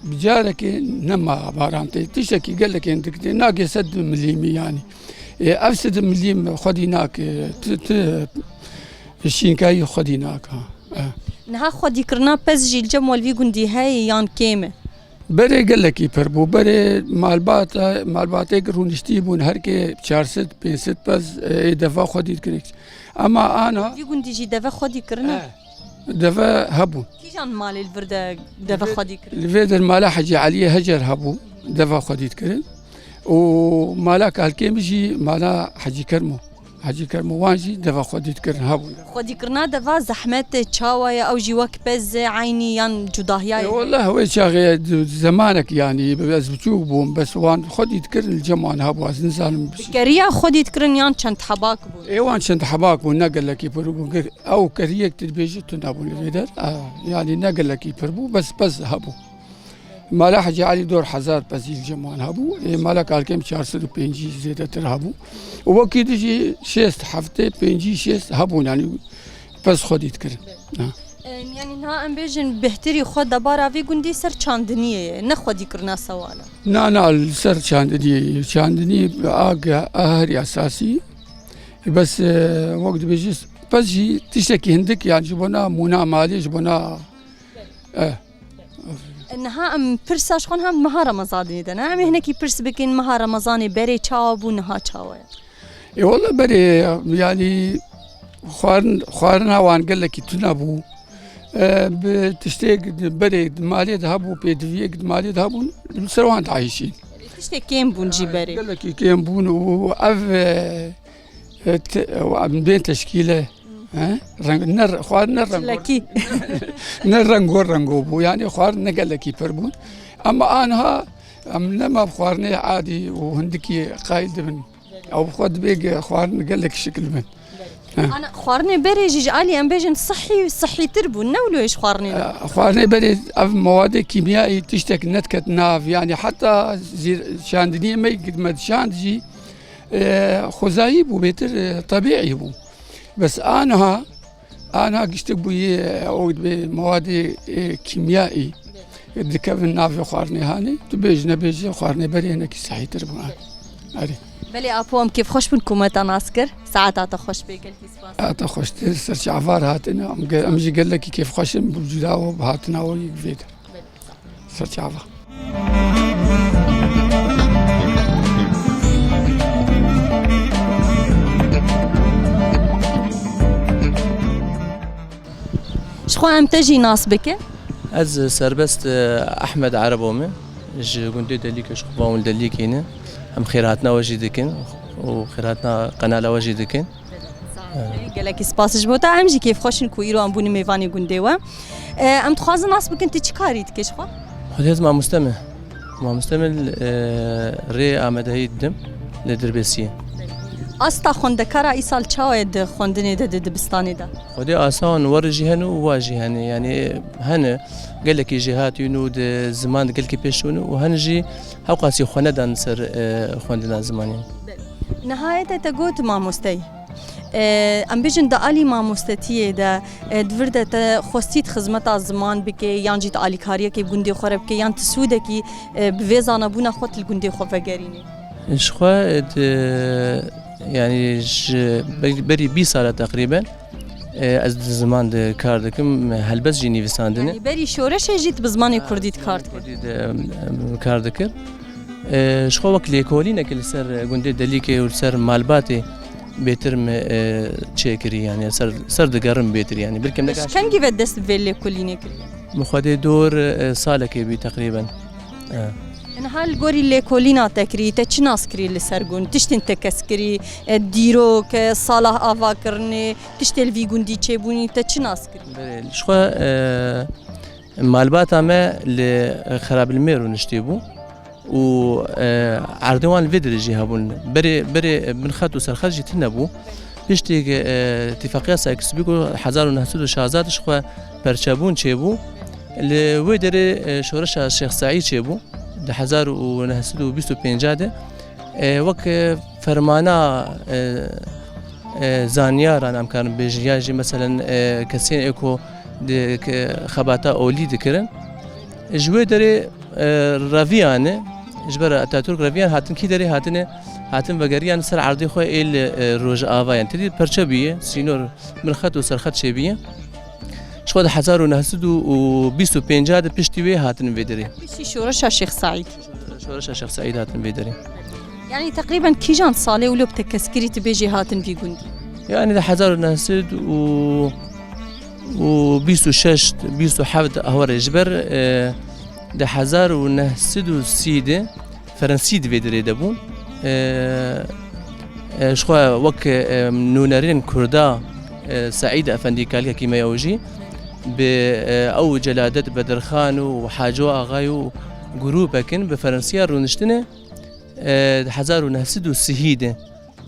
S8: بجارك نما بارانتي تشتكي قال لك انت ناقي 6 ملم يعني أفسد مليم خديناك الشينكاي خديناك
S2: نها خدي كرنا بس جي الجمول في قندي هاي يان كيمه
S8: بري قال لك يبربو بري مالبات يقرون يشتيبون هركي 400 500 بس دفا خدي كريك اما انا
S2: في قندي جي دفا خدي كرنا
S8: دفا هبو
S2: كي جان مال الفرده دفا خدي كرنا
S8: الفيدر مالا حجي عليه هجر هبو دفا خدي كرن ومالاك هالكيم جي مالا حجي كرمو وانجي دفا خدي كرن هبو
S2: خدي كرنا دفا زحمت تشاوية او جي وك بز عيني يان جداهياي
S8: والله هو شاغي زمانك يعني بس بتشوفون بس وان خدي كرن الجمان هبو زنزان
S2: كريا خدي كرن يان چند حباك بو
S8: ايوان چند حباك بو نقل لك يبربو او كريك تربيجي تنابو الفيدر يعني نقل لك يبربو بس هبو مالا حجي علي دور 1000 بس الجمان هبو مالا قال كم 450 زيادة ترهبو ووكيد جي 6 هفته 6 هبو يعني بس خديت كرن
S2: يعني نا ام بيجن بهتري خد دبارا في قندي سر چاندنيه نخدي كرنا سوالا
S8: نا سر چاندني اغا اهري اساسي بس وقت بيجي بس جي تشتكي هندك يعني جبنا مونا مالي جبنا
S2: نها ام برساش خون هم مها رمضان دنا ام هنا كي برس بكين مها رمضان بري چاوبو نها چاويا
S8: اي والله بري يعني خوارنا وان قال لك تنابو بتشتاق بري مالي ذهبوا بيدفيك مالي ذهبوا سروان عايشين
S2: تشتاق كيم بون جي بري
S8: قال لك كيم بون واف بين تشكيله رنگ خوار
S2: لكي
S8: رنگو بو يعني خوار نقل لك يبربون اما انها لما خوارني عادي وهندكي قايد من او خد بيق خوار نقل لك شكل من
S2: انا خوارني بري جي علي ام بيجن صحي تربو نولو ايش
S8: خوارني بري مواد كيميائي تشتك نتكت ناف يعني حتى شاندني ما يقدمت شاندجي خزايب وبيتر طبيعي بو بس انا قشت بوي عود بمواد كيميائي ذكر النافي خوارني هاني تبيجي خوارني بري هناك صحي تربو علي
S2: بلي ابوم كيف خوش بنكم تناسكر ساعات خوش بيك
S8: التسباس خوش ترسر عفار هاتنا امجي قال لك كيف خوش بوجوداو هاتنا ويفيد سر عفار شخو ام تجي ناصبك
S9: از سربست احمد عربومي ج قندي دليك شخباون دليكينه هم خيراتنا وجدكن وخيراتنا قناه وجدكن
S2: قال لك سباس جبوتا امجي كيف خوش نكويرو ام بوني ميفاني قنديوا ام تخاز ناصبك انت تشكاريت كيش خو
S9: خديت مع مستمل ري امدهي الدم لدربسيه
S2: استا خوندكارا ايصال چاويد خوندني دبستاني دا
S9: خدي اسان ورجي هنو واجي هني يعني هنا قال لك جهات ينود زمان قال لك بيشونو وهنجي هوقاسي خوندان سر خوندنا زمانين
S2: نهاية تقوت ما مستي ام بيجن دا علي ما مستتيه دا دفرده خوستيت خدمتا زمان بكي يانجيت علي كاريه كي غندي خرب كي يان تسودكي بفيزانا بونا خوت الغندي خو فقريني
S9: شخوا يعني بري 20 سنة تقريبا از زمان كار دكم هلبس جي نيفيساندنه
S2: يعني بري شورش جيت بزماني كرديت كارت
S9: كار دكر شخوا وقت ليكولينا كل سر غندي دليكي وسر مالباتي بيترم تشيكري يعني سر دقرم بيتر يعني بالكم
S2: كان كيف دست فيلي كليني
S9: مخدي دور سالك بي تقريبا
S2: أنا هالجوري اللي كلنا تكري تشناس كري اللي سرقون تشتن تكسكري ديرو كصلاح أفكرني تشتل في جندي تشيبوني تشناس كري
S9: شخوا مالبات ما لخراب الميرو نشتيبو و عردوان الفيدر جي هابون بري من خط وسرخات جي تنبو پشتی اتفاقیه سایکس بیگو 1916 شخوا پرچابون چه بو لوی داره شورش شیخ سعید چه بو ده 1925 ده وک فرمانا زانیاران امکان بیجیاجی مثلا کسین اکو خباتا اولی دکرن جوی داره رویانه جبر اتاتورک رویان هاتن کی داره هاتن وگریان سر عرضی خواه ایل روژ آوایان تدید پرچبیه سینور من خط و سرخط چبیه شخواد 1925 ده پشتیوی هاتن ویدری
S2: بشي شورش الشيخ سعيد
S9: شورش الشيخ سعيد هاتن ویدری
S2: يعني تقريبا كيجان صالي ولو بتكسكري تبيجي هاتن في جندي
S9: يعني ده 1926 27 هور جبر ده 1930 فرنسي ویدری دبون شخوا وك نونرين كردا سعيد أفندي كالكا كيما يوجي أو جلادة بدرخان وحاجو أغايو جروبكن بفرنسيا رونشتنه 1930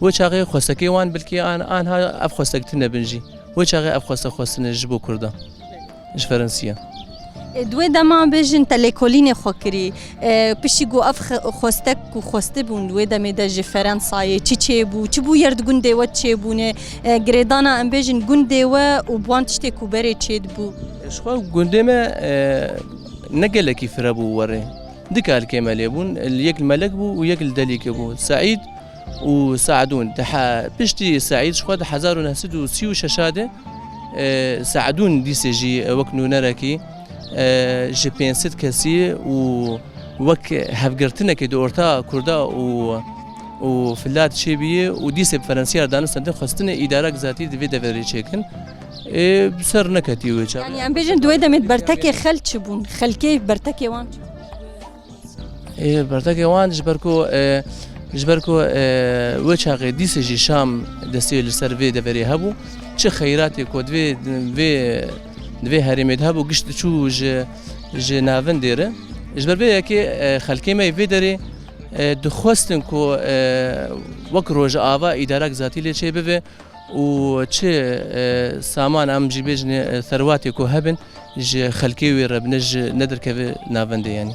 S9: وشاغي خوستكي وان بلكي أنا أف خوستكتنا بنجي وشاغي أف خوستنا جبو كردا إيش فرنسيا
S2: دوی دما بیشن تلکولین خوکری پیشی گو اف خوستک و خوسته بون دوی دمی دج فرانسای چی بو چی بو یرد گنده و چی بونه گریدانا ام بیشن گنده و بوان تشتی کوبره چید بو
S9: شخوا گنده ما نقل کی فرابو وره دکال کمالی بون یک الملک بو و یک الدلیک بو سعید و سعدون پشتی سعید شخوا 1936 سعدون دیسجی وقت نونرکی جي بينسيت كسي ووك هفقرتنا كي دورتا كردا وفلات شيبيه وديس فرنسيا دانستان خاصتنا اداره ذاتي دي دفري تشيكن بسر نكتي وجه
S2: يعني ام بيجن دويدا مت برتكي خلت بون خلكي برتكي وان
S9: برتكي وان جبركو وجه ديس جي شام دسي لسيرفي دفري هبو تش خيراتي كود دوی هریمید ها بو گشت چو ج ناون دیره جبر به که خلکی می ویدری دخواستن کو وک روز آوا اداره ذاتی لی چه به و چه سامان ام جی بجن ثروات کو هبن ج خلکی وی ربنج ندر که ناون دی يعني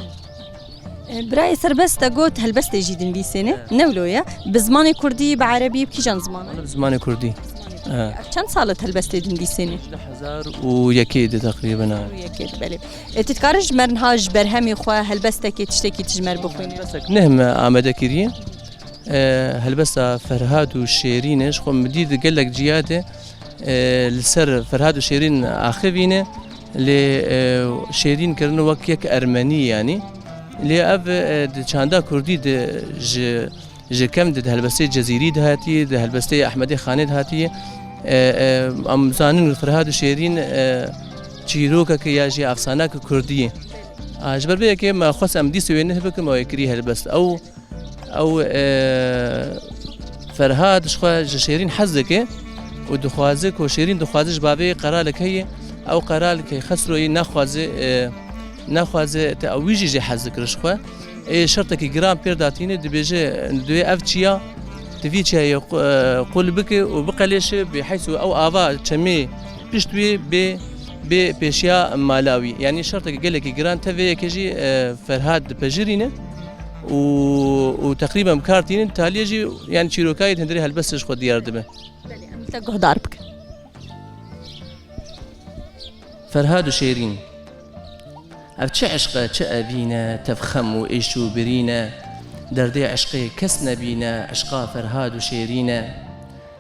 S2: براي سربستا قوت هلبست جديد في سنه نولويا بزمان كردي بعربي بكيجان زمان
S9: بزمان كردي
S2: كم صارت هلبستي دي سنه
S9: 1001 تقريبا
S2: يكيد بله تتكارج مرنهاج برهمي خو هلبستك تشتكي تجمر بخوين
S9: نهم آماده كريه هلبستا فرهاد وشيرينش خو مديد قال لك جياده لسر فرهاد وشيرين اخوينه لشيرين كرنو وكيك ارمني يعني اللي اف چاندا كردي ج كم د هلبستي جزيري هاتي د هلبستي احمدي خالد هاتي ام زانن فرهاد وشيرين چيروكا كياجي افسانه كرديه اجبر بيه كي ما خص ام دي سوينه بك ما يكري هلبست او فرهاد شخوا شيرين حزك ودخوازك وشيرين دخوازش بابي قرالك هي او قرالك خسروا نخوازه تأويجي جي حزك رشخوا شرطك جرام بيرداتينه دبيجي دوي افتشيا تفيتشيا يقول بك وبقى ليش بحيث او افا تشمي بيشتوي ب بيشيا مالاوي يعني شرطك قال لك جرام تفي كيجي فرهاد بجرينه وتقريبا مكارتين تاليجي يعني شيروكاي تندري هالبسش خد ديار دبه
S2: تقعد ضربك
S9: فرهاد وشيرين أبتش عشقه أبينا تفخم وإيشو برينا دردي عشقي كس نبينا عشقا فرهاد وشيرينا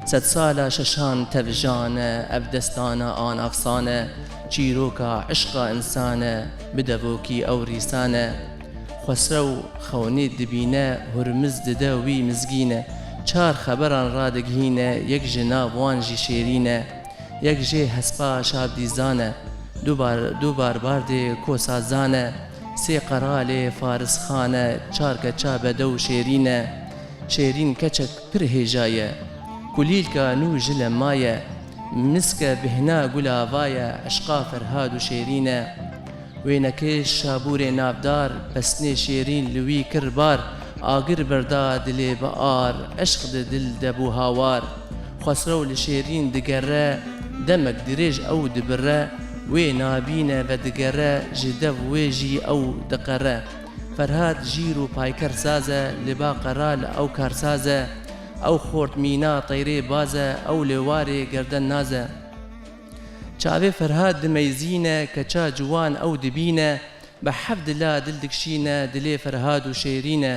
S9: ست سالة ششان تفجانا أبدستانا آن أفصانا چيروكا عشقا إنسانا بدفوكي أو ريسانا خسرو خوني دبينا هرمز دداوي مزگينا چار خبران رادگهينا يك جناب وانجي شيرينا يك جي هسپا شاب ديزانا دو بار بارده کوسا زانه سه قراله فارس خانه چار کچا بدو شیرینه شیرین کچک پر هجایه کلیل کا نو جل مایه مسک بهنا گلاوایه عشقا فرهاد و شیرینه وێنەکەی شابوورێ ناودار بەسنێ شێرین لوی کربار ئاگر بەردا دلێ بە ئار عشق دل دەبوو هاوار خسرە لە شێرین دگەڕە دەمەک درێژ ئەو دبرە وێ نابینە بە دگەڕە ji dev wê jî ew diqere Ferhad jîr û payker saz e li ba qera li ew karsaz e ew xortmîna teyrê baz e ew lê warê gerden naz e Çavê Ferhad dimeyzîne keça ciwan ew dibîne bi hev dila dil dikşîne dilê Ferhad û şêrîne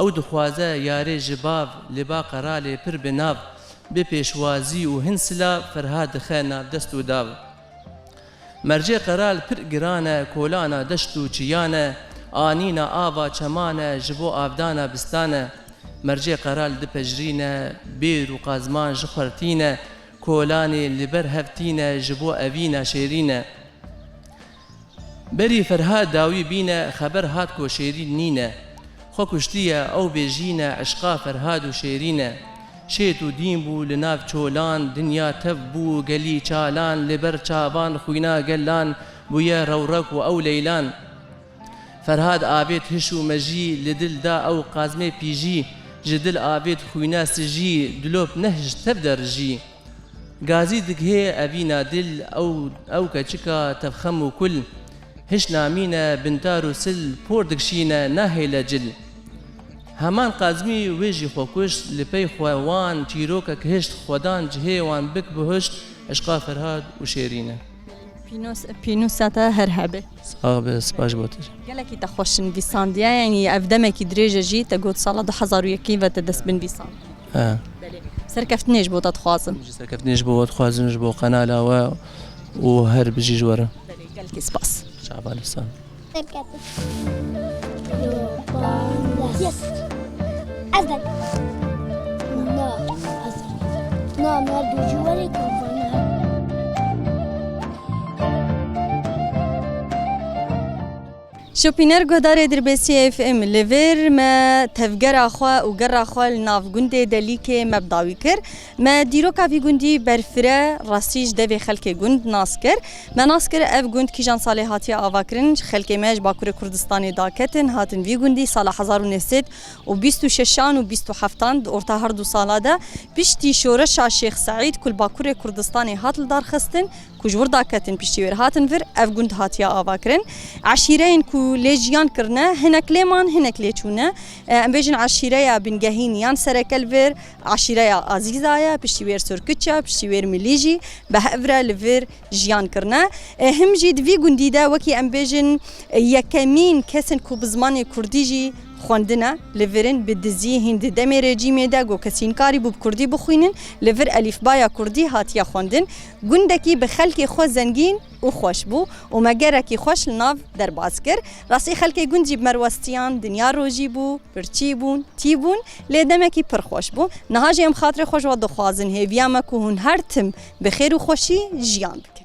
S9: ew dixwaze yarê ji bav li ba qera lê pir bi nav bi pêşwazî û hin silav Ferhad dixe navdest û dav Mercê qeral pir giran e kolana deşt û çiyan e anîna ava çeman e ji bo avdana bistan e Mercê qeral dipejrîne bêr û qazman ji xwertîne kolanê li ber hevtîne ji bo evîna şêrîne Berî Ferhad dawî bîne xeber hat ku şêrîn nîne xwe kuştiye ew bêjîne eşqa Ferhad û şêrîne Şêt û dîn bû li nav çolan dinya tev bû gelî çalan li ber çavan xwîna gelan bûye rewrek û ew leylan Ferhad avêt hiş û mejî li dil da ew qazmê pîjî ji dil avêt xwîna sijî dilop nehj tev derijî Gazî dighê evîna dil ew keçika tevxem û kul hiş namîne bintar û sil por dikşîne nahêle cil Heman qazmî wê jî xwe kuşt li pey xwe wan çîrokek hişt xwedan cihê wan bik bihişt eşqa Ferhad û şêrîne
S2: Pînûsa te her hebe
S9: Sağ spas bot
S2: gelekî te xweş nivîsandiye yanî ev demekî dirêje jî te got sala 2001 ve te dest binivîsand Serkeftinê ji bo te dixwazim
S9: Serkeftinê ji bo we dixwazim ji bo qenala we û her bijî ji were
S2: gelekî spas
S9: Şabanistan
S1: Yes. Azdan. No, azdan. No, do you want to come from her?
S2: Şopîner guhdarê dirbêsiyê FM li vêr me tevgera xwe û gera xwe li nav gundê Delîkê me bidawî kir. Me dîroka vî gundî berfire rastî ji devê xelkê gund nas kir. Me nas kir ev gund kîjan salê hatiye avakirin xelkê me ji Bakurê Kurdistanê daketin hatin vî gundî sala 1926 û 26an û 27an di orta her du sala de piştî şoreşa Şêx Seîd ku li Bakurê Kurdistanê hat li darxistin ku ji wir daketin piştî wêr hatin vir ev gund hatiye avakirin. Eşîreyên ku lê jiyan kirine hinek lêman hinek lê çûne em bêjin eşîreya bingehîn yan serekel vir eşîreya azîza ye piştî wêr Sirkiçe piştî wêr milî jî bi hev re li vir jiyan kirine him jî di vî gundî de wekî em bêjin yekemîn kesin ku bi zimanê Kurdî jî xwendine li virin bi dizî hîn di demê rejîmê de got kesînkarî bû bi Kurdî bixwînin li vir elîfbaya Kurdî hatiye xwendin gundekî bi xelkê xwe zengîn û xweş bû û me gerekî xweş li nav derbas kir rastî xelkê gund jî merwestiyan dinya rojî bû pirçî bûn tî bûn lê demekî pir xweş bû niha jî em xatirê xwe ji we dixwazin hêviya me ku hûn her tim bi xêr û xweşî jiyan bikin